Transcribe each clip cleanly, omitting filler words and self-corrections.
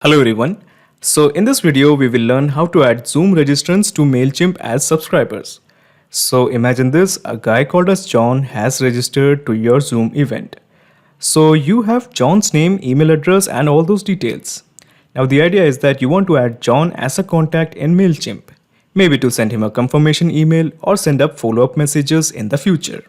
Hello everyone. So in this video we will learn how to add Zoom registrants to MailChimp as subscribers. So imagine this, a guy called as John has registered to your Zoom event. So you have John's name, email address and all those details. Now the idea is that you want to add John as a contact in MailChimp, maybe to send him a confirmation email or send up follow-up messages in the future.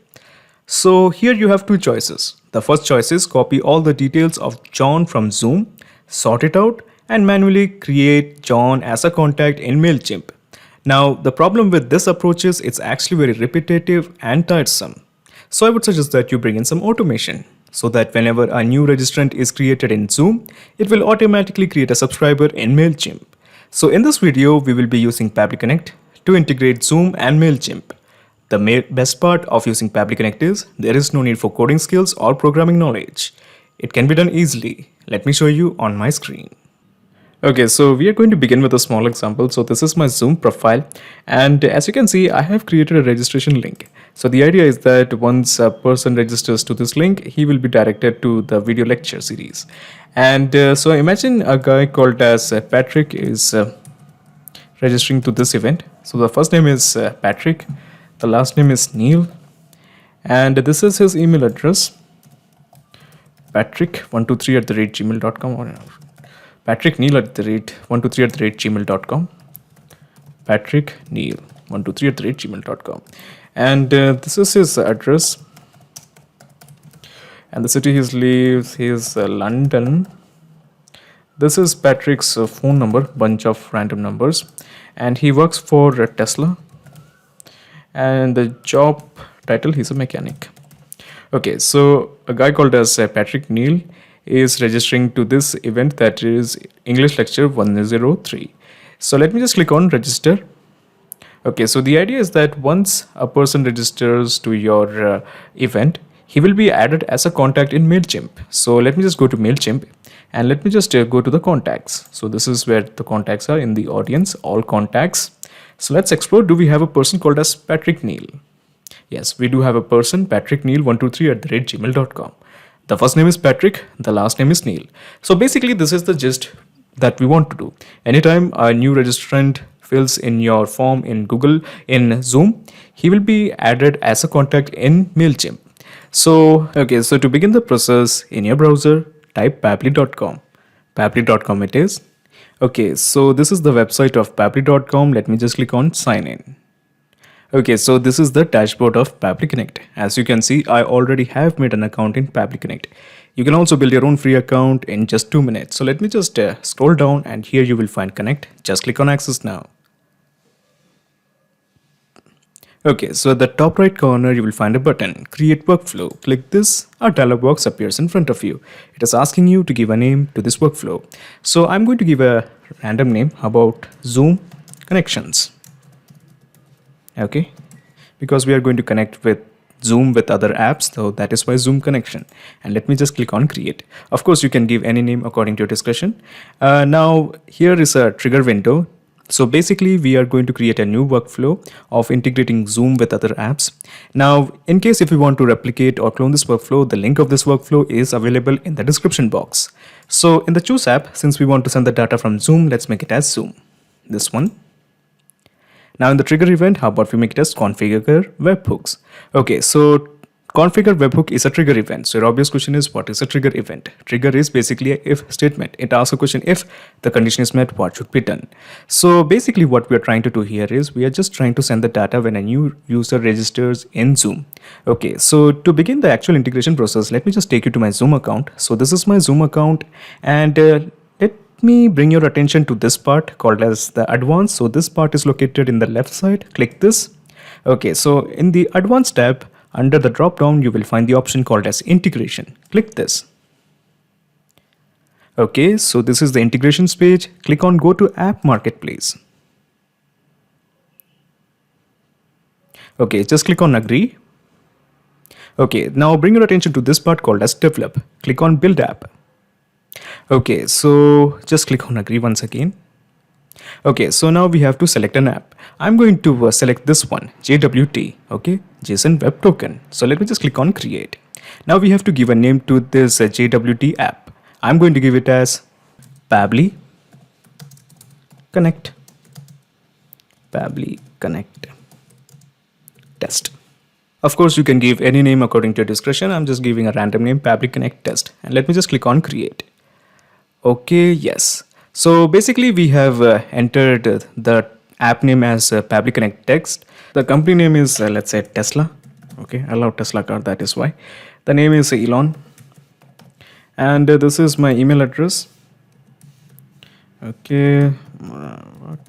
So here you have two choices. The first choice is copy all the details of John from Zoom, sort it out, and manually create John as a contact in MailChimp. Now, the problem with this approach is it's actually very repetitive and tiresome. So I would suggest that you bring in some automation so that whenever a new registrant is created in Zoom, it will automatically create a subscriber in MailChimp. So in this video, we will be using Pabbly Connect to integrate Zoom and MailChimp. The best part of using Pabbly Connect is there is no need for coding skills or programming knowledge. It can be done easily. Let me show you on my screen. Okay, so we are going to begin with a small example. So this is my Zoom profile, and as you can see, I have created a registration link. So the idea is that once a person registers to this link, he will be directed to the video lecture series. And so imagine a guy called as Patrick is registering to this event. So the first name is Patrick, the last name is Neil, and this is his email address, patrick123@gmail.com, or patrickneil123@gmail.com, patrickneil123@gmail.com, and this is his address, and the city he lives is London. This is Patrick's phone number, bunch of random numbers, and he works for Tesla, and the job title, he's a mechanic. Okay, so a guy called as Patrick Neil is registering to this event, that is English lecture 103. So let me just click on register. Okay, so the idea is that once a person registers to your event, he will be added as a contact in MailChimp. So let me just go to MailChimp and let me just go to the contacts. So this is where the contacts are, in the audience, all contacts. So let's explore. Do we have a person called as Patrick Neil? Yes, we do have a person, Patrick Neil123@gmail.com. The first name is Patrick, the last name is Neil. So basically this is the gist that we want to do. Anytime a new registrant fills in your form in Google, in Zoom, he will be added as a contact in MailChimp. So, okay, so to begin the process, in your browser, type pabbly.com. Pabbly.com it is. Okay, so this is the website of pabbly.com. Let me just click on sign in. Okay, so this is the dashboard of Pabbly Connect. As you can see, I already have made an account in Pabbly Connect. You can also build your own free account in just 2 minutes. So let me just scroll down, and here you will find Connect. Just click on Access now. Okay, so at the top right corner, you will find a button, Create Workflow. Click this, a dialog box appears in front of you. It is asking you to give a name to this workflow. So I'm going to give a random name about Zoom Connections. Okay, because we are going to connect with Zoom with other apps, so that is why Zoom connection. And let me just click on create. Of course, you can give any name according to your discretion. Now here is a trigger window. So basically we are going to create a new workflow of integrating Zoom with other apps. Now, in case if you want to replicate or clone this workflow, the link of this workflow is available in the description box. So in the choose app, since we want to send the data from Zoom, let's make it as Zoom, this one. Now in the trigger event, how about we make it as configure webhooks? Okay, so configure webhook is a trigger event. So your obvious question is, what is a trigger event? Trigger is basically a if statement. It asks a question, if the condition is met, what should be done? So basically what we are trying to do here is we are just trying to send the data when a new user registers in Zoom. Okay, so to begin the actual integration process, let me just take you to my Zoom account. So this is my Zoom account, and let me bring your attention to this part called as the advanced. So this part is located in the left side. Click this. Okay, so in the advanced tab, under the drop down, you will find the option called as integration. Click this. Okay, so this is the integrations page. Click on go to app marketplace. Okay, just click on agree. Okay, now bring your attention to this part called as develop. Click on build app. Okay, so just click on agree once again. Okay, so now we have to select an app. I'm going to select this one, JWT, okay, JSON Web Token. So let me just click on create. Now we have to give a name to this JWT app. I'm going to give it as Pabbly Connect. Pabbly Connect test. Of course, you can give any name according to your discretion. I'm just giving a random name, Pabbly Connect test. And let me just click on create. Okay, yes. So basically we have entered the app name as Pabbly Connect text. The company name is, let's say, Tesla. Okay, I love Tesla car, that is why. The name is Elon. And this is my email address. Okay, what?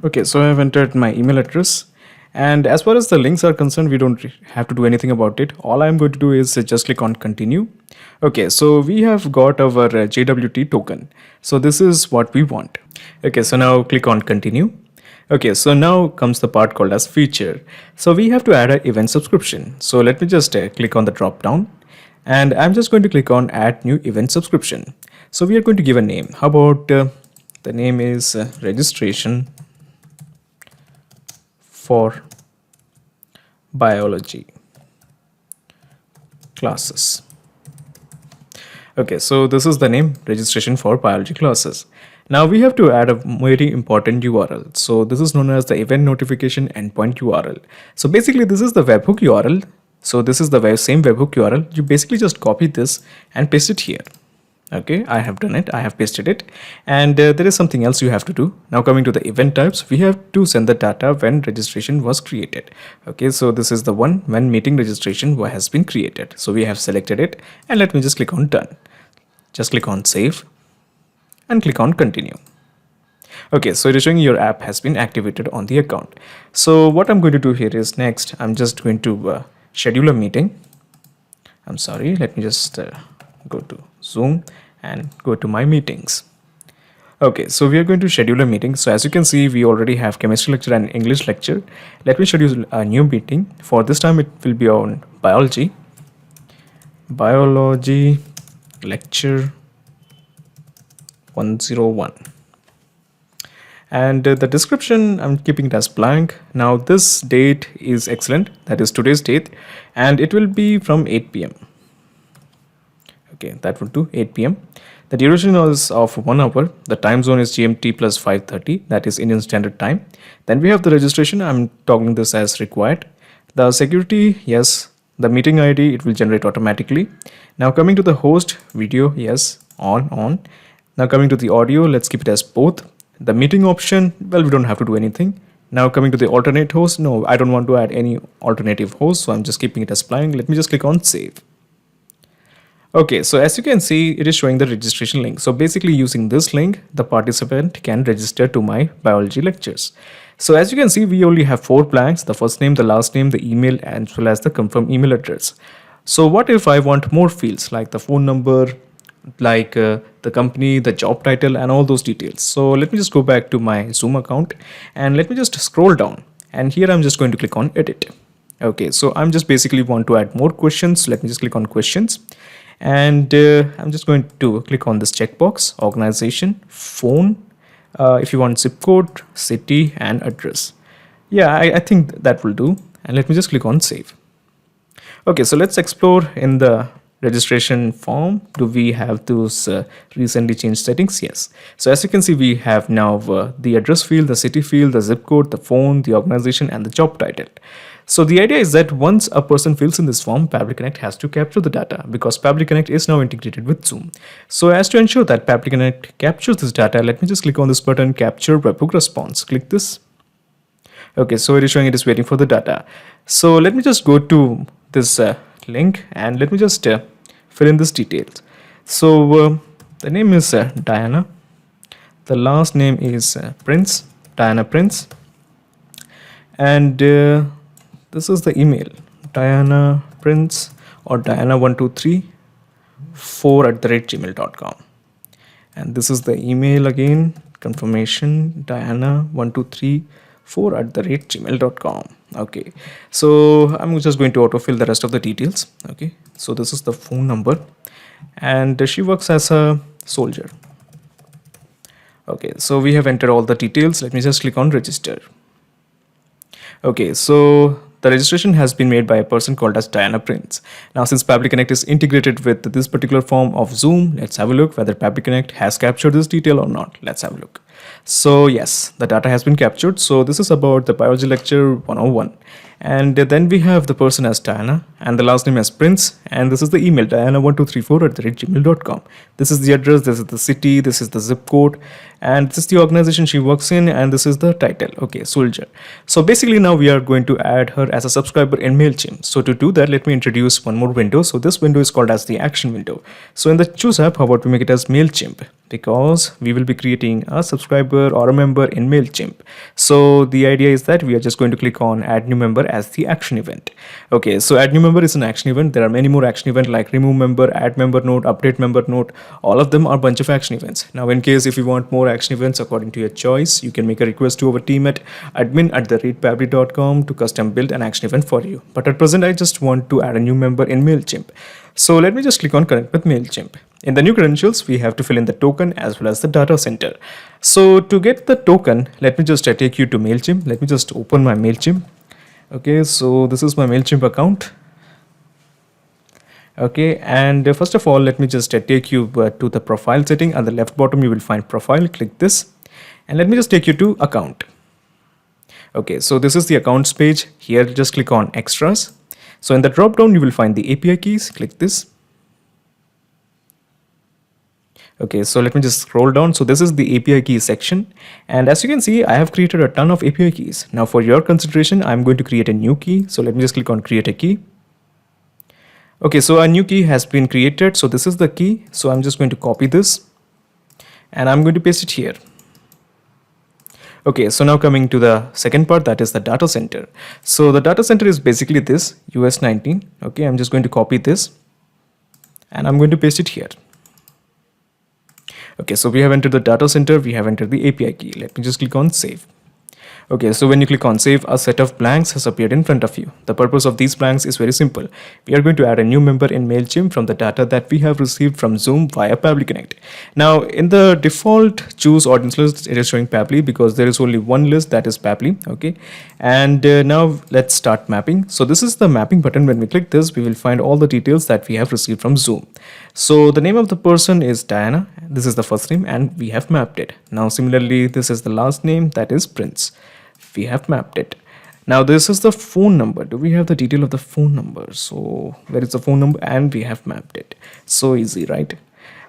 Okay, so I have entered my email address. And as far as the links are concerned, we don't have to do anything about it. All I'm going to do is just click on continue. Okay, so we have got our JWT token. So this is what we want. Okay, so now click on continue. Okay, so now comes the part called as feature. So we have to add an event subscription. So let me just click on the drop down. And I'm just going to click on add new event subscription. So we are going to give a name. How about the name is registration for biology classes. Okay, so this is the name, registration for biology classes. Now we have to add a very important URL. So this is known as the event notification endpoint URL. So basically this is the webhook URL. So this is the same webhook URL. You basically just copy this and paste it here. Okay, I have done it. I have pasted it. And there is something else you have to do. Now coming to the event types, we have to send the data when registration was created. Okay, so this is the one when meeting registration has been created. So we have selected it and let me just click on done. Just click on save and click on continue. Okay, so it is showing your app has been activated on the account. So what I'm going to do here is next, I'm just going to schedule a meeting. I'm sorry, let me just go to Zoom and go to my meetings. Okay, so we are going to schedule a meeting. So as you can see, we already have chemistry lecture and English lecture. Let me schedule a new meeting. For this time, it will be on biology lecture 101. And the description, I'm keeping it as blank. Now this date is excellent, that is today's date, and it will be from 8 p.m. Okay, that would do 8 p.m. The duration is of 1 hour. The time zone is GMT plus 5:30, that is Indian Standard Time. Then we have the registration. I'm toggling this as required. The security, yes. The meeting ID, it will generate automatically. Now coming to the host, video, yes, on. Now coming to the audio, let's keep it as both. The meeting option, well, we don't have to do anything. Now coming to the alternate host, no, I don't want to add any alternative host, so I'm just keeping it as blank. Let me just click on save. Okay, so as you can see, it is showing the registration link. So basically using this link, the participant can register to my biology lectures. So as you can see, we only have 4 blanks, the first name, the last name, the email, as well as the confirm email address. So what if I want more fields like the phone number, like the company, the job title, and all those details? So let me just go back to my Zoom account and let me just scroll down. And here I'm just going to click on edit. Okay, so I'm just basically want to add more questions. Let me just click on questions. And I'm just going to click on this checkbox, organization, phone, if you want zip code, city, and address. Yeah, I think that will do. And let me just click on save. Okay, so let's explore in the registration form. Do we have those recently changed settings? Yes. So as you can see, we have now the address field, the city field, the zip code, the phone, the organization, and the job title. So the idea is that once a person fills in this form, Pabbly Connect has to capture the data because Pabbly Connect is now integrated with Zoom. So as to ensure that Pabbly Connect captures this data, let me just click on this button, capture webhook response. Click this. Okay, so it is showing it is waiting for the data. So let me just go to this link and let me just fill in this details. So the name is Diana. The last name is Prince, Diana Prince. And this is the email, Diana Prince or Diana1234@gmail.com. And this is the email again, confirmation, Diana1234@gmail.com. Okay, so I'm just going to autofill the rest of the details. Okay, so this is the phone number and she works as a soldier. Okay, so we have entered all the details. Let me just click on register. Okay, so the registration has been made by a person called as Diana Prince. Now, since Pabbly Connect is integrated with this particular form of Zoom, let's have a look whether Pabbly Connect has captured this detail or not. Let's have a look. So yes, the data has been captured. So this is about the biology lecture 101. And then we have the person as Diana and the last name as Prince. And this is the email diana1234@gmail.com. This is the address, this is the city, this is the zip code, and this is the organization she works in, and this is the title. Okay, soldier. So basically now we are going to add her as a subscriber in MailChimp. So to do that, let me introduce one more window. So this window is called as the action window. So in the choose app, how about we make it as MailChimp? Because we will be creating a subscriber or a member in MailChimp. So the idea is that we are just going to click on add new member as the action event. Okay, so add new member is an action event. There are many more action events like remove member, add member note, update member note. All of them are a bunch of action events. Now in case if you want more action events according to your choice, you can make a request to our team at admin@pabbly.com to custom build an action event for you. But at present I just want to add a new member in MailChimp. So let me just click on connect with MailChimp. In the new credentials, we have to fill in the token as well as the data center. So to get the token, let me just take you to MailChimp. Let me just open my MailChimp. Okay, so this is my MailChimp account. Okay, and first of all, let me just take you to the profile setting. At the left bottom, you will find profile. Click this. And let me just take you to account. Okay, so this is the accounts page. Here, just click on extras. So in the drop down, you will find the API keys. Click this. Okay, so let me just scroll down. So this is the API keys section. And as you can see, I have created a ton of API keys. Now for your consideration, I'm going to create a new key. So let me just click on create a key. Okay, so a new key has been created. So this is the key. So I'm just going to copy this and I'm going to paste it here. Okay, so now coming to the second part, that is the data center. So the data center is basically this US 19. Okay, I'm just going to copy this and I'm going to paste it here. Okay, so we have entered the data center, we have entered the API key. Let me just click on save. Okay, so when you click on save, a set of blanks has appeared in front of you. The purpose of these blanks is very simple. We are going to add a new member in MailChimp from the data that we have received from Zoom via Pabbly Connect. Now, in the default choose audience list, it is showing Pabbly because there is only one list, that is Pabbly. Okay, and now let's start mapping. So this is the mapping button. When we click this, we will find all the details that we have received from Zoom. So the name of the person is Diana. This is the first name and we have mapped it. Now similarly, this is the last name, that is Prince. We have mapped it. Now this is the phone number. Do we have the detail of the phone number? So where is the phone number? And we have mapped it. So easy, right?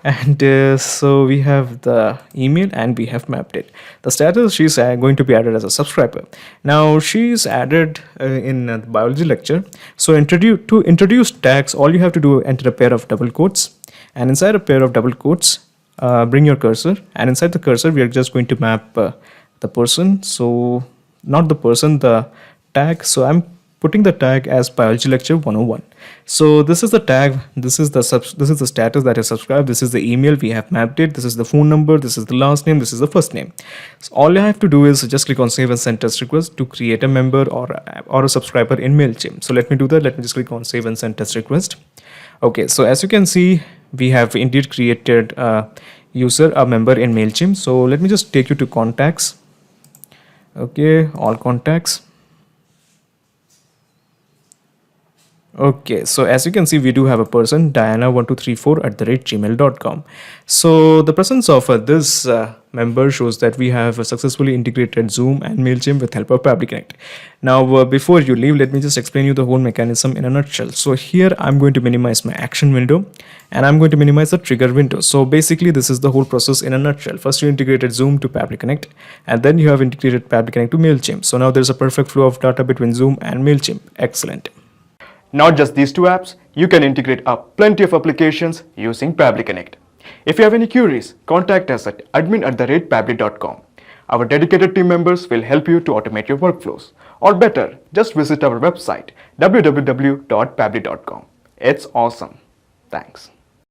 And so we have the email and we have mapped it. The status, she's going to be added as a subscriber. Now she's added in the biology lecture. So to introduce tags, all you have to do, enter a pair of double quotes, and inside a pair of double quotes, bring your cursor, and inside the cursor we are just going to map the person. So not the person, the tag. So I'm putting the tag as biology lecture 101. So this is the tag, this is the status that is subscribed, this is the email, we have mapped it, this is the phone number, this is the last name, this is the first name. So all you have to do is just click on save and send test request to create a member or a subscriber in MailChimp. So let me do that. Let me just click on save and send test request. Okay, so as you can see, we have indeed created a member in MailChimp. So let me just take you to contacts. Okay, all contacts. Okay, so as you can see, we do have a person, diana1234@gmail.com. So the presence of this member shows that we have successfully integrated Zoom and MailChimp with help of Pabbly Connect. Now, before you leave, let me just explain you the whole mechanism in a nutshell. So here I'm going to minimize my action window and I'm going to minimize the trigger window. So basically, this is the whole process in a nutshell. First, you integrated Zoom to Pabbly Connect, and then you have integrated Pabbly Connect to MailChimp. So now there's a perfect flow of data between Zoom and MailChimp. Excellent. Not just these two apps, you can integrate up plenty of applications using Pabbly Connect. If you have any queries, contact us at admin@pabbly.com. Our dedicated team members will help you to automate your workflows. Or better, just visit our website www.pabbly.com. It's awesome. Thanks.